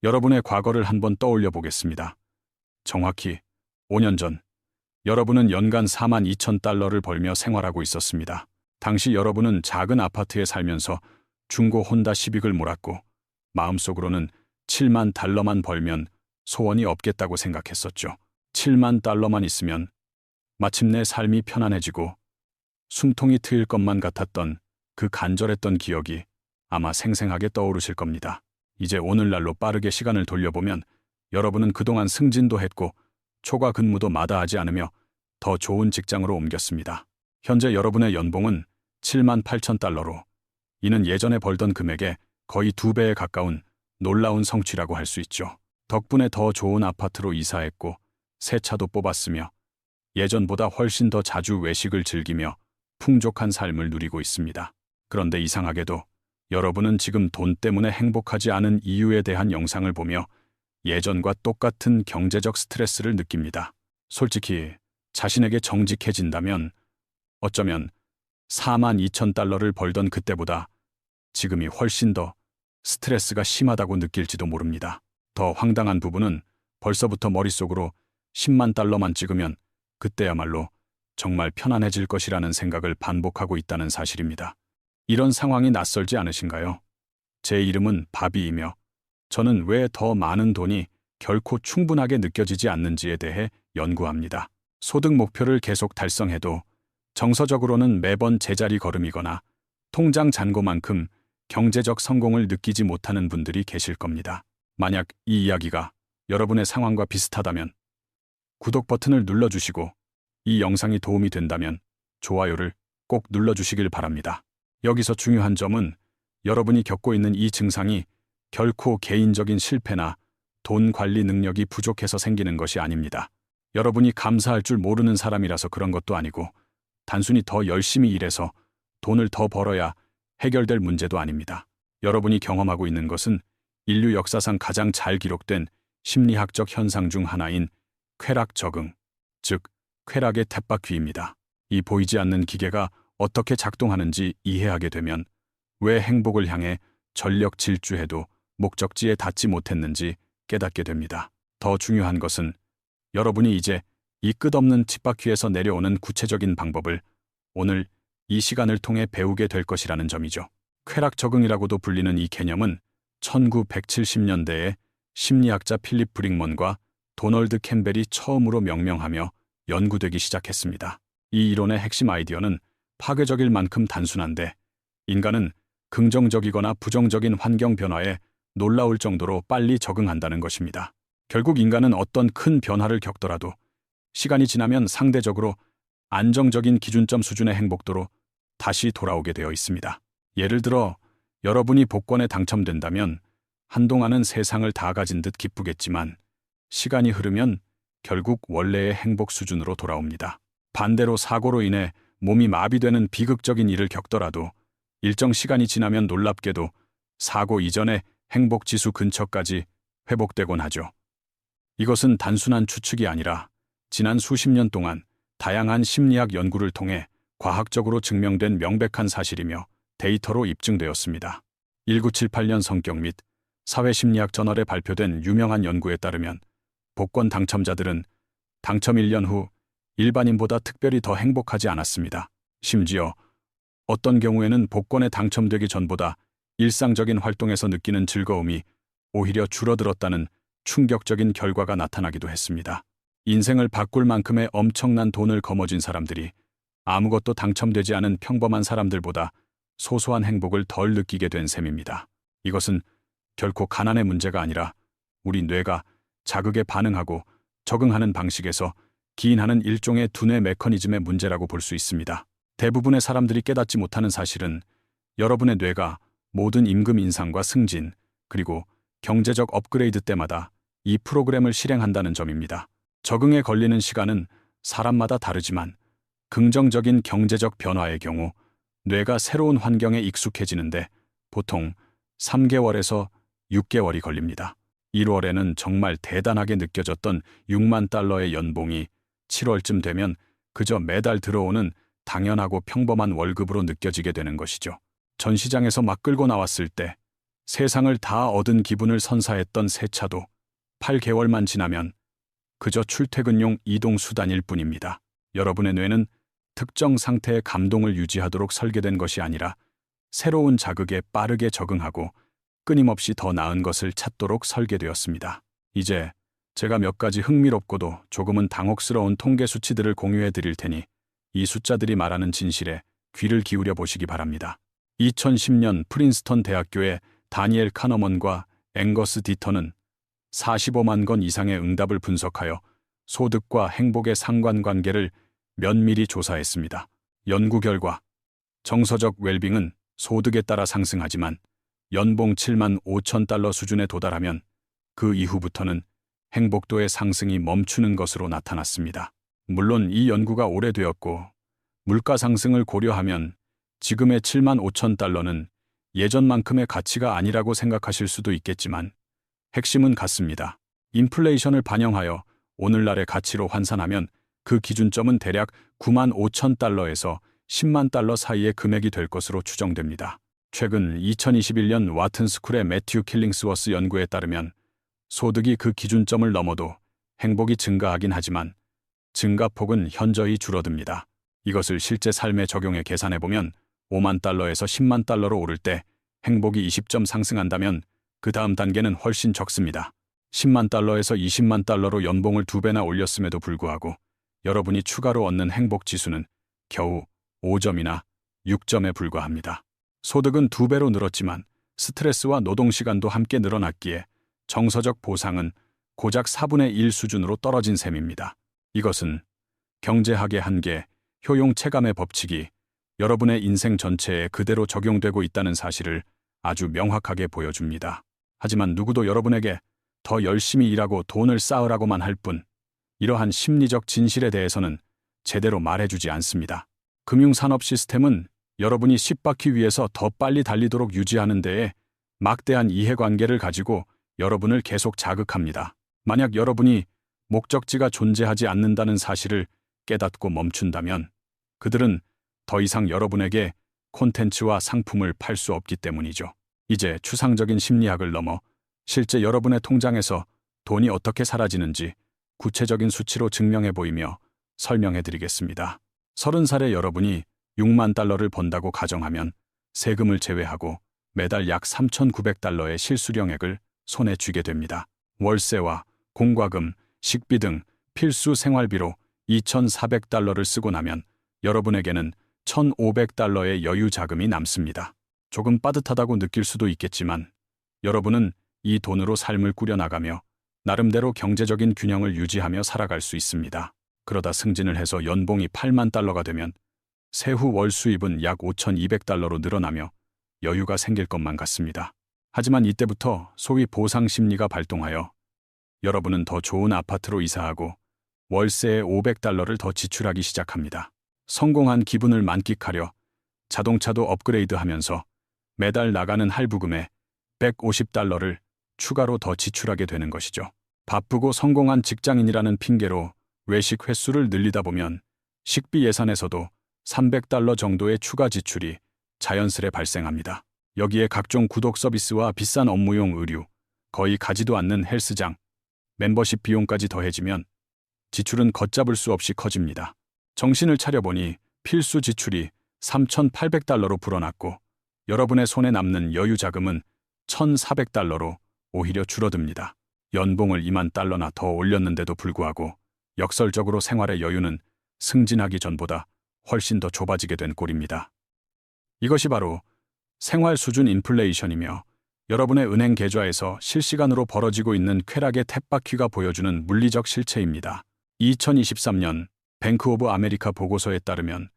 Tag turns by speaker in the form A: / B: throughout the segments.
A: 여러분의 과거를 한번 떠올려 보겠습니다. 정확히 5년 전, 여러분은 연간 42,000달러를 벌며 생활하고 있었습니다. 당시 여러분은 작은 아파트에 살면서 중고 혼다 시빅을 몰았고 마음속으로는 7만 달러만 벌면 소원이 없겠다고 생각했었죠. 7만 달러만 있으면 마침내 삶이 편안해지고 숨통이 트일 것만 같았던 그 간절했던 기억이 아마 생생하게 떠오르실 겁니다. 이제 오늘날로 빠르게 시간을 돌려보면 여러분은 그동안 승진도 했고 초과 근무도 마다하지 않으며 더 좋은 직장으로 옮겼습니다. 현재 여러분의 연봉은 7만 8천 달러로 이는 예전에 벌던 금액의 거의 2배에 가까운 놀라운 성취라고 할 수 있죠. 덕분에 더 좋은 아파트로 이사했고 새 차도 뽑았으며 예전보다 훨씬 더 자주 외식을 즐기며 풍족한 삶을 누리고 있습니다. 그런데 이상하게도 여러분은 지금 돈 때문에 행복하지 않은 이유에 대한 영상을 보며 예전과 똑같은 경제적 스트레스를 느낍니다. 솔직히 자신에게 정직해진다면 어쩌면 42,000달러를 벌던 그때보다 지금이 훨씬 더 스트레스가 심하다고 느낄지도 모릅니다. 더 황당한 부분은 벌써부터 머릿속으로 10만 달러만 찍으면 그때야말로 정말 편안해질 것이라는 생각을 반복하고 있다는 사실입니다. 이런 상황이 낯설지 않으신가요? 제 이름은 바비이며 저는 왜 더 많은 돈이 결코 충분하게 느껴지지 않는지에 대해 연구합니다. 소득 목표를 계속 달성해도 정서적으로는 매번 제자리 걸음이거나 통장 잔고만큼 경제적 성공을 느끼지 못하는 분들이 계실 겁니다. 만약 이 이야기가 여러분의 상황과 비슷하다면 구독 버튼을 눌러주시고 이 영상이 도움이 된다면 좋아요를 꼭 눌러주시길 바랍니다. 여기서 중요한 점은 여러분이 겪고 있는 이 증상이 결코 개인적인 실패나 돈 관리 능력이 부족해서 생기는 것이 아닙니다. 여러분이 감사할 줄 모르는 사람이라서 그런 것도 아니고 단순히 더 열심히 일해서 돈을 더 벌어야 해결될 문제도 아닙니다. 여러분이 경험하고 있는 것은 인류 역사상 가장 잘 기록된 심리학적 현상 중 하나인 쾌락 적응, 즉 쾌락의 쳇바퀴입니다. 이 보이지 않는 기계가 어떻게 작동하는지 이해하게 되면 왜 행복을 향해 전력 질주해도 목적지에 닿지 못했는지 깨닫게 됩니다. 더 중요한 것은 여러분이 이제 이 끝없는 쳇바퀴에서 내려오는 구체적인 방법을 오늘 이 시간을 통해 배우게 될 것이라는 점이죠. 쾌락 적응이라고도 불리는 이 개념은 1970년대에 심리학자 필립 브릭먼과 도널드 캠벨이 처음으로 명명하며 연구되기 시작했습니다. 이 이론의 핵심 아이디어는 파괴적일 만큼 단순한데 인간은 긍정적이거나 부정적인 환경 변화에 놀라울 정도로 빨리 적응한다는 것입니다. 결국 인간은 어떤 큰 변화를 겪더라도 시간이 지나면 상대적으로 안정적인 기준점 수준의 행복도로 다시 돌아오게 되어 있습니다. 예를 들어 여러분이 복권에 당첨된다면 한동안은 세상을 다 가진 듯 기쁘겠지만 시간이 흐르면 결국 원래의 행복 수준으로 돌아옵니다. 반대로 사고로 인해 몸이 마비되는 비극적인 일을 겪더라도 일정 시간이 지나면 놀랍게도 사고 이전의 행복지수 근처까지 회복되곤 하죠. 이것은 단순한 추측이 아니라 지난 수십 년 동안 다양한 심리학 연구를 통해 과학적으로 증명된 명백한 사실이며 데이터로 입증되었습니다. 1978년 성격 및 사회심리학 저널에 발표된 유명한 연구에 따르면 복권 당첨자들은 당첨 1년 후 일반인보다 특별히 더 행복하지 않았습니다. 심지어 어떤 경우에는 복권에 당첨되기 전보다 일상적인 활동에서 느끼는 즐거움이 오히려 줄어들었다는 충격적인 결과가 나타나기도 했습니다. 인생을 바꿀 만큼의 엄청난 돈을 거머쥔 사람들이 아무것도 당첨되지 않은 평범한 사람들보다 소소한 행복을 덜 느끼게 된 셈입니다. 이것은 결코 가난의 문제가 아니라 우리 뇌가 자극에 반응하고 적응하는 방식에서 기인하는 일종의 두뇌 메커니즘의 문제라고 볼 수 있습니다. 대부분의 사람들이 깨닫지 못하는 사실은 여러분의 뇌가 모든 임금 인상과 승진, 그리고 경제적 업그레이드 때마다 이 프로그램을 실행한다는 점입니다. 적응에 걸리는 시간은 사람마다 다르지만 긍정적인 경제적 변화의 경우 뇌가 새로운 환경에 익숙해지는데 보통 3개월에서 6개월이 걸립니다. 1월에는 정말 대단하게 느껴졌던 6만 달러의 연봉이 7월쯤 되면 그저 매달 들어오는 당연하고 평범한 월급으로 느껴지게 되는 것이죠. 전시장에서 막 끌고 나왔을 때 세상을 다 얻은 기분을 선사했던 새 차도 8개월만 지나면 그저 출퇴근용 이동 수단일 뿐입니다. 여러분의 뇌는 특정 상태의 감동을 유지하도록 설계된 것이 아니라 새로운 자극에 빠르게 적응하고 끊임없이 더 나은 것을 찾도록 설계되었습니다. 이제 제가 몇 가지 흥미롭고도 조금은 당혹스러운 통계 수치들을 공유해 드릴 테니 이 숫자들이 말하는 진실에 귀를 기울여 보시기 바랍니다. 2010년 프린스턴 대학교의 다니엘 카너먼과 앵거스 디터는 45만 건 이상의 응답을 분석하여 소득과 행복의 상관관계를 면밀히 조사했습니다. 연구 결과 정서적 웰빙은 소득에 따라 상승하지만 연봉 7만 5천 달러 수준에 도달하면 그 이후부터는 행복도의 상승이 멈추는 것으로 나타났습니다. 물론 이 연구가 오래되었고 물가 상승을 고려하면 지금의 7만 5천 달러는 예전만큼의 가치가 아니라고 생각하실 수도 있겠지만 핵심은 같습니다. 인플레이션을 반영하여 오늘날의 가치로 환산하면 그 기준점은 대략 9만 5천 달러에서 10만 달러 사이의 금액이 될 것으로 추정됩니다. 최근 2021년 와튼스쿨의 매튜 킬링스워스 연구에 따르면 소득이 그 기준점을 넘어도 행복이 증가하긴 하지만 증가폭은 현저히 줄어듭니다. 이것을 실제 삶에 적용해 계산해보면 5만 달러에서 10만 달러로 오를 때 행복이 20점 상승한다면 그 다음 단계는 훨씬 적습니다. 10만 달러에서 20만 달러로 연봉을 2배나 올렸음에도 불구하고 여러분이 추가로 얻는 행복 지수는 겨우 5점이나 6점에 불과합니다. 소득은 2배로 늘었지만 스트레스와 노동시간도 함께 늘어났기에 정서적 보상은 고작 4분의 1 수준으로 떨어진 셈입니다. 이것은 경제학의 한계, 효용 체감의 법칙이 여러분의 인생 전체에 그대로 적용되고 있다는 사실을 아주 명확하게 보여줍니다. 하지만 누구도 여러분에게 더 열심히 일하고 돈을 쌓으라고만 할 뿐, 이러한 심리적 진실에 대해서는 제대로 말해주지 않습니다. 금융산업 시스템은 여러분이 씹박히 위해서 더 빨리 달리도록 유지하는 데에 막대한 이해관계를 가지고 여러분을 계속 자극합니다. 만약 여러분이 목적지가 존재하지 않는다는 사실을 깨닫고 멈춘다면 그들은 더 이상 여러분에게 콘텐츠와 상품을 팔 수 없기 때문이죠. 이제 추상적인 심리학을 넘어 실제 여러분의 통장에서 돈이 어떻게 사라지는지 구체적인 수치로 증명해 보이며 설명해 드리겠습니다. 30살의 여러분이 6만 달러를 번다고 가정하면 세금을 제외하고 매달 약 3,900달러의 실수령액을 손에 쥐게 됩니다. 월세와 공과금, 식비 등 필수 생활비로 2,400달러를 쓰고 나면 여러분에게는 1,500달러의 여유 자금이 남습니다. 조금 빠듯하다고 느낄 수도 있겠지만 여러분은 이 돈으로 삶을 꾸려나가며 나름대로 경제적인 균형을 유지하며 살아갈 수 있습니다. 그러다 승진을 해서 연봉이 8만 달러가 되면 세후 월 수입은 약 5,200달러로 늘어나며 여유가 생길 것만 같습니다. 하지만 이때부터 소위 보상 심리가 발동하여 여러분은 더 좋은 아파트로 이사하고 월세에 500달러를 더 지출하기 시작합니다. 성공한 기분을 만끽하려 자동차도 업그레이드하면서 매달 나가는 할부금에 150달러를 추가로 더 지출하게 되는 것이죠. 바쁘고 성공한 직장인이라는 핑계로 외식 횟수를 늘리다 보면 식비 예산에서도 300달러 정도의 추가 지출이 자연스레 발생합니다. 여기에 각종 구독 서비스와 비싼 업무용 의류, 거의 가지도 않는 헬스장, 멤버십 비용까지 더해지면 지출은 걷잡을 수 없이 커집니다. 정신을 차려보니 필수 지출이 3,800달러로 불어났고 여러분의 손에 남는 여유 자금은 1,400달러로 오히려 줄어듭니다. 연봉을 2만 달러나 더 올렸는데도 불구하고 역설적으로 생활의 여유는 승진하기 전보다 훨씬 더 좁아지게 된 꼴입니다. 이것이 바로 생활 수준 인플레이션이며 여러분의 은행 계좌에서 실시간으로 벌어지고 있는 쾌락의 쳇바퀴가 보여주는 물리적 실체입니다. 2023년 뱅크 오브 아메리카 보고서에 따르면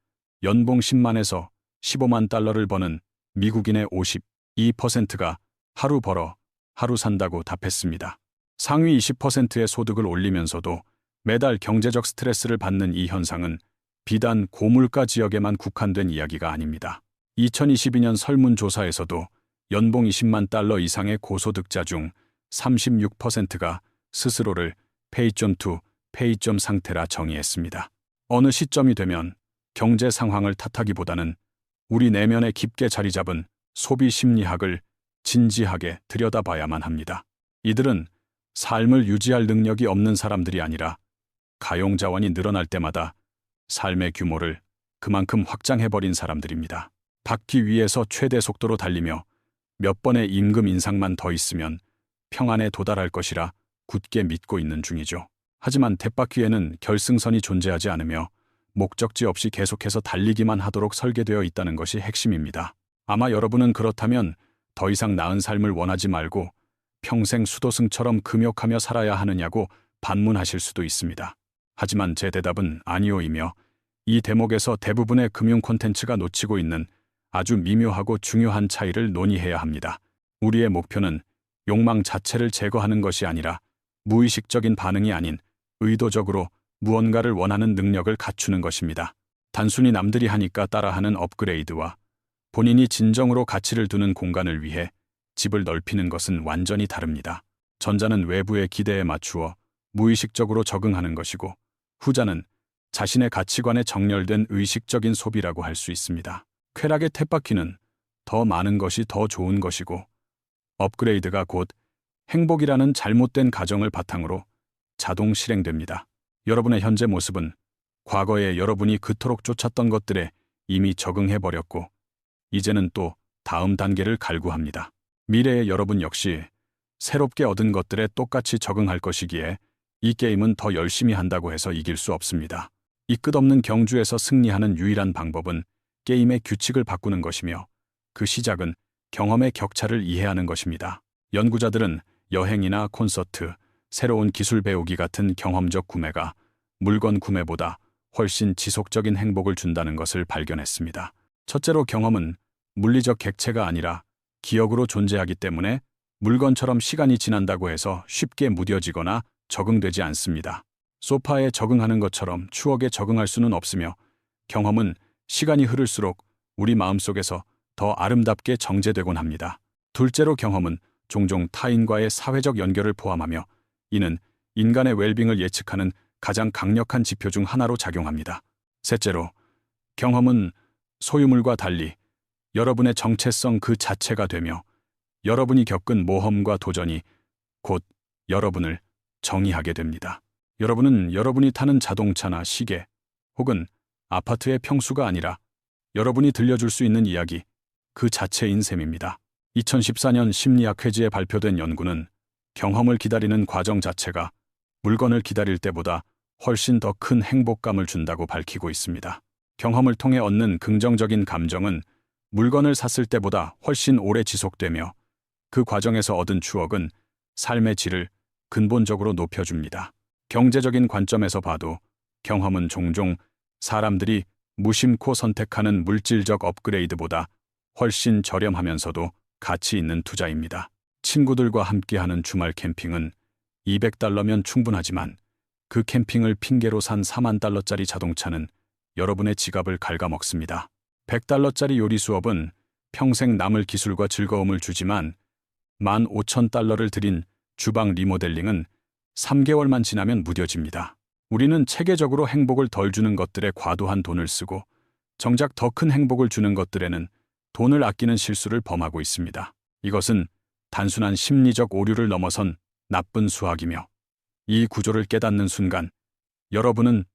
A: 연봉 10만에서 15만 달러를 버는 미국인의 52%가 하루 벌어 하루 산다고 답했습니다. 상위 20%의 소득을 올리면서도 매달 경제적 스트레스를 받는 이 현상은 비단 고물가 지역에만 국한된 이야기가 아닙니다. 2022년 설문조사에서도 연봉 20만 달러 이상의 고소득자 중 36%가 스스로를 페이점 투 페이점 상태라 정의했습니다. 어느 시점이 되면 경제 상황을 탓하기보다는 우리 내면에 깊게 자리 잡은 소비 심리학을 진지하게 들여다봐야만 합니다. 이들은 삶을 유지할 능력이 없는 사람들이 아니라 가용 자원이 늘어날 때마다 삶의 규모를 그만큼 확장해버린 사람들입니다. 바퀴 위에서 최대 속도로 달리며 몇 번의 임금 인상만 더 있으면 평안에 도달할 것이라 굳게 믿고 있는 중이죠. 하지만 쳇바퀴에는 결승선이 존재하지 않으며 목적지 없이 계속해서 달리기만 하도록 설계되어 있다는 것이 핵심입니다. 아마 여러분은 그렇다면 더 이상 나은 삶을 원하지 말고 평생 수도승처럼 금욕하며 살아야 하느냐고 반문하실 수도 있습니다. 하지만 제 대답은 아니오이며 이 대목에서 대부분의 금융 콘텐츠가 놓치고 있는 아주 미묘하고 중요한 차이를 논의해야 합니다. 우리의 목표는 욕망 자체를 제거하는 것이 아니라 무의식적인 반응이 아닌 의도적으로 무언가를 원하는 능력을 갖추는 것입니다. 단순히 남들이 하니까 따라하는 업그레이드와 본인이 진정으로 가치를 두는 공간을 위해 집을 넓히는 것은 완전히 다릅니다. 전자는 외부의 기대에 맞추어 무의식적으로 적응하는 것이고 후자는 자신의 가치관에 정렬된 의식적인 소비라고 할 수 있습니다. 쾌락의 쳇바퀴는 더 많은 것이 더 좋은 것이고 업그레이드가 곧 행복이라는 잘못된 가정을 바탕으로 자동 실행됩니다. 여러분의 현재 모습은 과거에 여러분이 그토록 쫓았던 것들에 이미 적응해버렸고 이제는 또 다음 단계를 갈구합니다. 미래의 여러분 역시 새롭게 얻은 것들에 똑같이 적응할 것이기에 이 게임은 더 열심히 한다고 해서 이길 수 없습니다. 이 끝없는 경주에서 승리하는 유일한 방법은 게임의 규칙을 바꾸는 것이며 그 시작은 경험의 격차를 이해하는 것입니다. 연구자들은 여행이나 콘서트, 새로운 기술 배우기 같은 경험적 구매가 물건 구매보다 훨씬 지속적인 행복을 준다는 것을 발견했습니다. 첫째로 경험은 물리적 객체가 아니라 기억으로 존재하기 때문에 물건처럼 시간이 지난다고 해서 쉽게 무뎌지거나 적응되지 않습니다. 소파에 적응하는 것처럼 추억에 적응할 수는 없으며 경험은 시간이 흐를수록 우리 마음속에서 더 아름답게 정제되곤 합니다. 둘째로 경험은 종종 타인과의 사회적 연결을 포함하며 이는 인간의 웰빙을 예측하는 가장 강력한 지표 중 하나로 작용합니다. 셋째로 경험은 소유물과 달리 여러분의 정체성 그 자체가 되며 여러분이 겪은 모험과 도전이 곧 여러분을 정의하게 됩니다. 여러분은 여러분이 타는 자동차나 시계 혹은 아파트의 평수가 아니라 여러분이 들려줄 수 있는 이야기 그 자체인 셈입니다. 2014년 심리학 회지에 발표된 연구는 경험을 기다리는 과정 자체가 물건을 기다릴 때보다 훨씬 더 큰 행복감을 준다고 밝히고 있습니다. 경험을 통해 얻는 긍정적인 감정은 물건을 샀을 때보다 훨씬 오래 지속되며 그 과정에서 얻은 추억은 삶의 질을 근본적으로 높여줍니다. 경제적인 관점에서 봐도 경험은 종종 사람들이 무심코 선택하는 물질적 업그레이드보다 훨씬 저렴하면서도 가치 있는 투자입니다. 친구들과 함께하는 주말 캠핑은 $200면 충분하지만 그 캠핑을 핑계로 산 $4만 달러짜리 자동차는 여러분의 지갑을 갉아먹습니다. $100짜리 요리 수업은 평생 남을 기술과 즐거움을 주지만 $15,000를 들인 주방 리모델링은 3개월만 지나면 무뎌집니다. 우리는 체계적으로 행복을 덜 주는 것들에 과도한 돈을 쓰고 정작 더 큰 행복을 주는 것들에는 돈을 아끼는 실수를 범하고 있습니다. 이것은 단순한 심리적 오류를 넘어선 나쁜 수학이며 이 구조를 깨닫는 순간 여러분은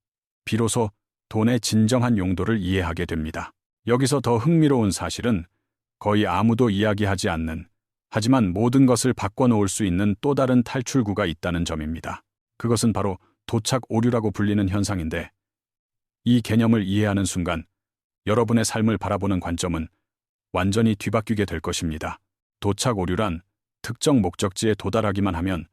A: 비로소 돈의 진정한 용도를 이해하게 됩니다. 여기서 더 흥미로운 사실은 거의 아무도 이야기하지 않는 하지만 모든 것을 바꿔놓을 수 있는 또 다른 탈출구가 있다는 점입니다. 그것은 바로 도착 오류라고 불리는 현상인데 이 개념을 이해하는 순간 여러분의 삶을 바라보는 관점은 완전히 뒤바뀌게 될 것입니다. 도착 오류란 특정 목적지에 도달하기만 하면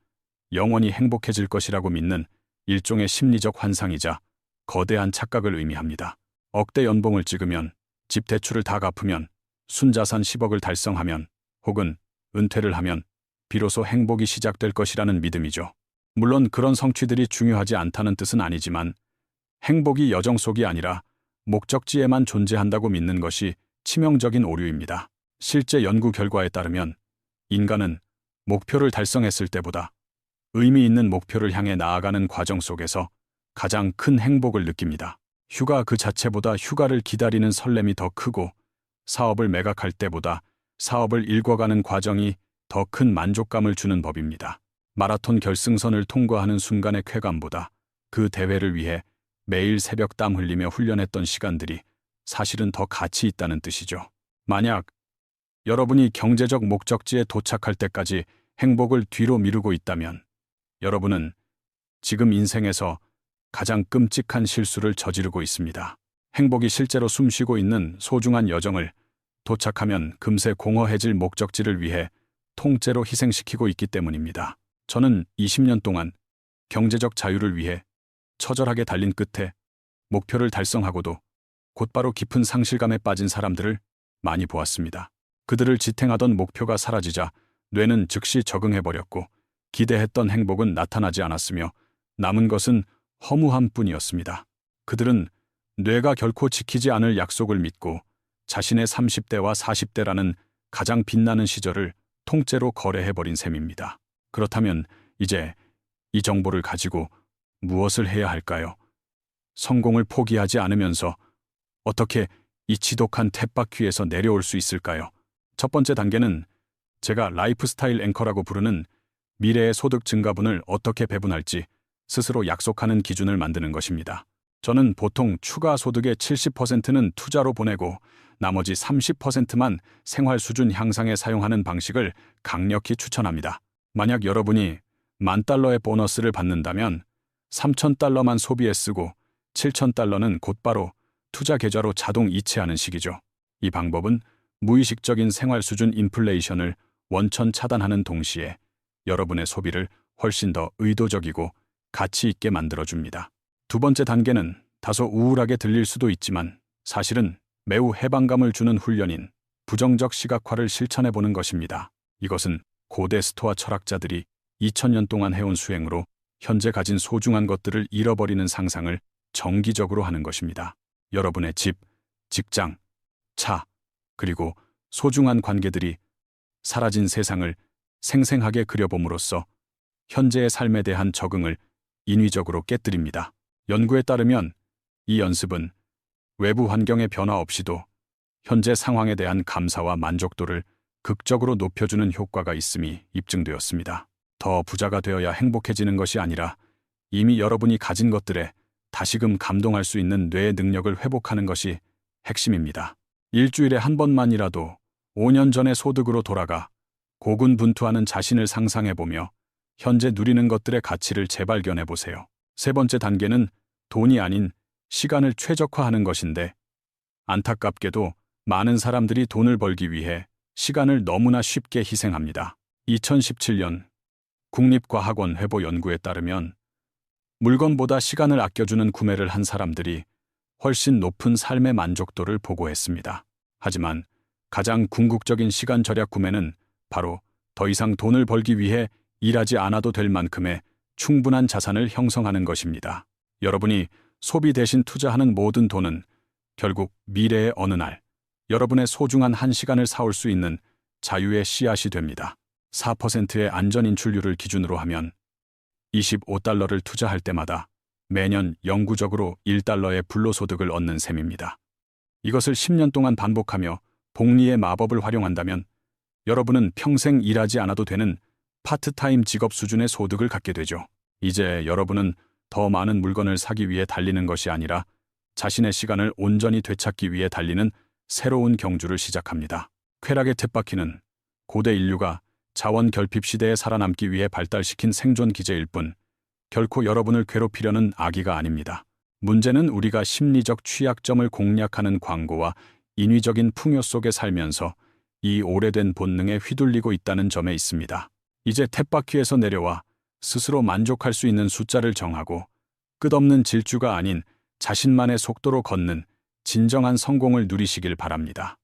A: 영원히 행복해질 것이라고 믿는 일종의 심리적 환상이자 거대한 착각을 의미합니다. 억대 연봉을 찍으면, 집 대출을 다 갚으면, 순자산 10억을 달성하면, 혹은 은퇴를 하면 비로소 행복이 시작될 것이라는 믿음이죠. 물론 그런 성취들이 중요하지 않다는 뜻은 아니지만 행복이 여정 속이 아니라 목적지에만 존재한다고 믿는 것이 치명적인 오류입니다. 실제 연구 결과에 따르면 인간은 목표를 달성했을 때보다 의미 있는 목표를 향해 나아가는 과정 속에서 가장 큰 행복을 느낍니다. 휴가 그 자체보다 휴가를 기다리는 설렘이 더 크고 사업을 매각할 때보다 사업을 일궈가는 과정이 더 큰 만족감을 주는 법입니다. 마라톤 결승선을 통과하는 순간의 쾌감보다 그 대회를 위해 매일 새벽 땀 흘리며 훈련했던 시간들이 사실은 더 가치 있다는 뜻이죠. 만약 여러분이 경제적 목적지에 도착할 때까지 행복을 뒤로 미루고 있다면 여러분은 지금 인생에서 가장 끔찍한 실수를 저지르고 있습니다. 행복이 실제로 숨쉬고 있는 소중한 여정을 도착하면 금세 공허해질 목적지를 위해 통째로 희생시키고 있기 때문입니다. 저는 20년 동안 경제적 자유를 위해 처절하게 달린 끝에 목표를 달성하고도 곧바로 깊은 상실감에 빠진 사람들을 많이 보았습니다. 그들을 지탱하던 목표가 사라지자 뇌는 즉시 적응해버렸고 기대했던 행복은 나타나지 않았으며 남은 것은 허무함뿐이었습니다. 그들은 뇌가 결코 지키지 않을 약속을 믿고 자신의 30대와 40대라는 가장 빛나는 시절을 통째로 거래해버린 셈입니다. 그렇다면 이제 이 정보를 가지고 무엇을 해야 할까요? 성공을 포기하지 않으면서 어떻게 이 지독한 쳇바퀴에서 내려올 수 있을까요? 첫 번째 단계는 제가 라이프스타일 앵커라고 부르는 미래의 소득 증가분을 어떻게 배분할지 스스로 약속하는 기준을 만드는 것입니다. 저는 보통 추가 소득의 70%는 투자로 보내고 나머지 30%만 생활 수준 향상에 사용하는 방식을 강력히 추천합니다. 만약 여러분이 $10,000의 보너스를 받는다면 $3,000만 소비에 쓰고 $7,000는 곧바로 투자 계좌로 자동 이체하는 식이죠. 이 방법은 무의식적인 생활 수준 인플레이션을 원천 차단하는 동시에 여러분의 소비를 훨씬 더 의도적이고 가치 있게 만들어줍니다. 두 번째 단계는 다소 우울하게 들릴 수도 있지만 사실은 매우 해방감을 주는 훈련인 부정적 시각화를 실천해보는 것입니다. 이것은 고대 스토아 철학자들이 2000년 동안 해온 수행으로 현재 가진 소중한 것들을 잃어버리는 상상을 정기적으로 하는 것입니다. 여러분의 집, 직장, 차, 그리고 소중한 관계들이 사라진 세상을 생생하게 그려봄으로써 현재의 삶에 대한 적응을 인위적으로 깨뜨립니다. 연구에 따르면 이 연습은 외부 환경의 변화 없이도 현재 상황에 대한 감사와 만족도를 극적으로 높여주는 효과가 있음이 입증되었습니다. 더 부자가 되어야 행복해지는 것이 아니라 이미 여러분이 가진 것들에 다시금 감동할 수 있는 뇌의 능력을 회복하는 것이 핵심입니다. 일주일에 한 번만이라도 5년 전의 소득으로 돌아가 고군분투하는 자신을 상상해보며 현재 누리는 것들의 가치를 재발견해보세요. 세 번째 단계는 돈이 아닌 시간을 최적화하는 것인데 안타깝게도 많은 사람들이 돈을 벌기 위해 시간을 너무나 쉽게 희생합니다. 2017년 국립과학원 회보 연구에 따르면 물건보다 시간을 아껴주는 구매를 한 사람들이 훨씬 높은 삶의 만족도를 보고했습니다. 하지만 가장 궁극적인 시간 절약 구매는 바로 더 이상 돈을 벌기 위해 일하지 않아도 될 만큼의 충분한 자산을 형성하는 것입니다. 여러분이 소비 대신 투자하는 모든 돈은 결국 미래의 어느 날 여러분의 소중한 한 시간을 사올 수 있는 자유의 씨앗이 됩니다. 4%의 안전 인출률을 기준으로 하면 $25를 투자할 때마다 매년 영구적으로 $1의 불로소득을 얻는 셈입니다. 이것을 10년 동안 반복하며 복리의 마법을 활용한다면 여러분은 평생 일하지 않아도 되는 파트타임 직업 수준의 소득을 갖게 되죠. 이제 여러분은 더 많은 물건을 사기 위해 달리는 것이 아니라 자신의 시간을 온전히 되찾기 위해 달리는 새로운 경주를 시작합니다. 쾌락의 쳇바퀴는 고대 인류가 자원 결핍 시대에 살아남기 위해 발달시킨 생존 기제일 뿐 결코 여러분을 괴롭히려는 악의가 아닙니다. 문제는 우리가 심리적 취약점을 공략하는 광고와 인위적인 풍요 속에 살면서 이 오래된 본능에 휘둘리고 있다는 점에 있습니다. 이제 쳇바퀴에서 내려와 스스로 만족할 수 있는 숫자를 정하고 끝없는 질주가 아닌 자신만의 속도로 걷는 진정한 성공을 누리시길 바랍니다.